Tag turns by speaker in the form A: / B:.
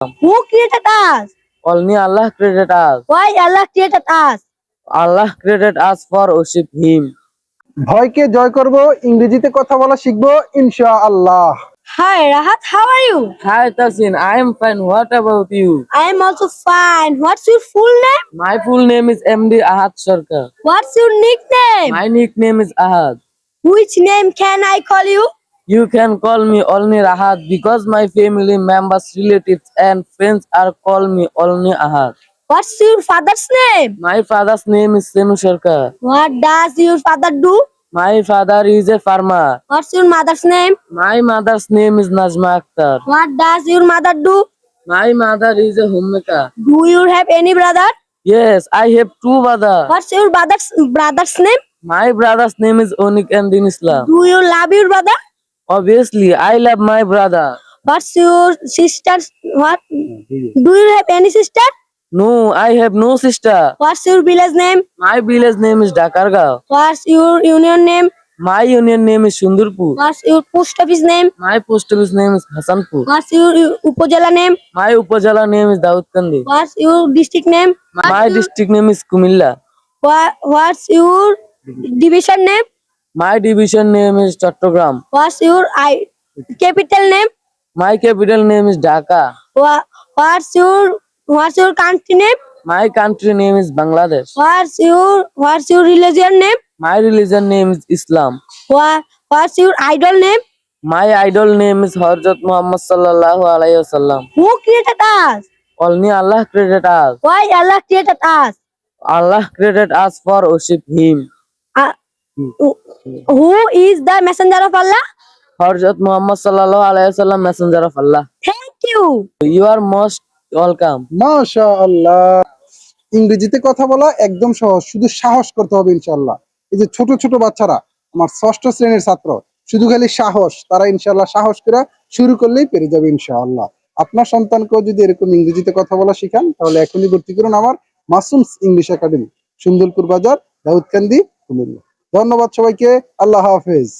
A: Who created us?
B: Only Allah created us.
A: Why Allah created us?
B: Allah created us for worship Him.
C: ভয়কে জয় করব, ইংরেজিতে কথা বলা শিখবো ইনশাআল্লাহ।
A: Hi Rahat, how are you?
B: Hi Tasin, I am fine. What about you?
A: I am also fine. What's your full name?
B: My full name is MD Ahad Sarkar.
A: What's your nickname?
B: My nickname is Ahad.
A: Which name can I call you?
B: You can call me only Ahad because my family members, relatives, and friends are call me only Ahad.
A: What's your father's name?
B: My father's name is Senu Sarkar.
A: What does your father do?
B: My father is a farmer.
A: What's your mother's name?
B: My mother's name is Najma Akhtar.
A: What does your mother do?
B: My mother is a homemaker.
A: Do you have any brother?
B: Yes, I have two brothers.
A: What's your brother's name?
B: My brother's name is Onik and Din Islam.
A: Do you love your brother?
B: Obviously, I love my brother.
A: What's your sister's? What? Do you have any sister?
B: No, I have no sister.
A: What's your village name?
B: My village name is Dakargao.
A: What's your union name?
B: My union name is Shundurpur.
A: What's your post office name?
B: My post office name is Hasanpur.
A: What's your upajala name?
B: My upajala name is Daudkandi.
A: What's your district name?
B: My district name is Kumilla.
A: What's your division name?
B: My division name is Chattogram.
A: What's your capital name?
B: My capital name is Dhaka.
A: What's your country name?
B: My country name is Bangladesh.
A: What's your religion name?
B: My religion name is Islam.
A: What's your idol name?
B: My idol name is Hazrat Muhammad sallallahu alaihi wasallam.
A: Who created us?
B: Only Allah created us.
A: Why Allah created us?
B: Allah created us for worship Him.
A: Who is the messenger of Allah?
B: Hazrat Muhammad sallallahu alaihi wasallam, messenger of Allah.
A: Thank you.
B: You are most welcome.
C: মাশাআল্লাহ। ইংরেজিতে কথা বলা একদম সহজ, শুধু সাহস করতে হবে ইনশাআল্লাহ। এই যে ছোট ছোট বাচ্চারা, আমার 6ষ্ঠ শ্রেণীর ছাত্র, শুধু খালি সাহস, তারা ইনশাআল্লাহ সাহস করে শুরু করলেই পেরে যাবে ইনশাআল্লাহ। আপনার সন্তানকেও যদি এরকম ইংরেজিতে কথা বলা শিখান, তাহলে এখনই ভর্তি করুন আমার মাসুমস ইংলিশ একাডেমি, সুন্দরপুর বাজার, দাউদকান্দি, কুমিল্লা। ধন্যবাদ সবাইকে। আল্লাহ হাফেজ।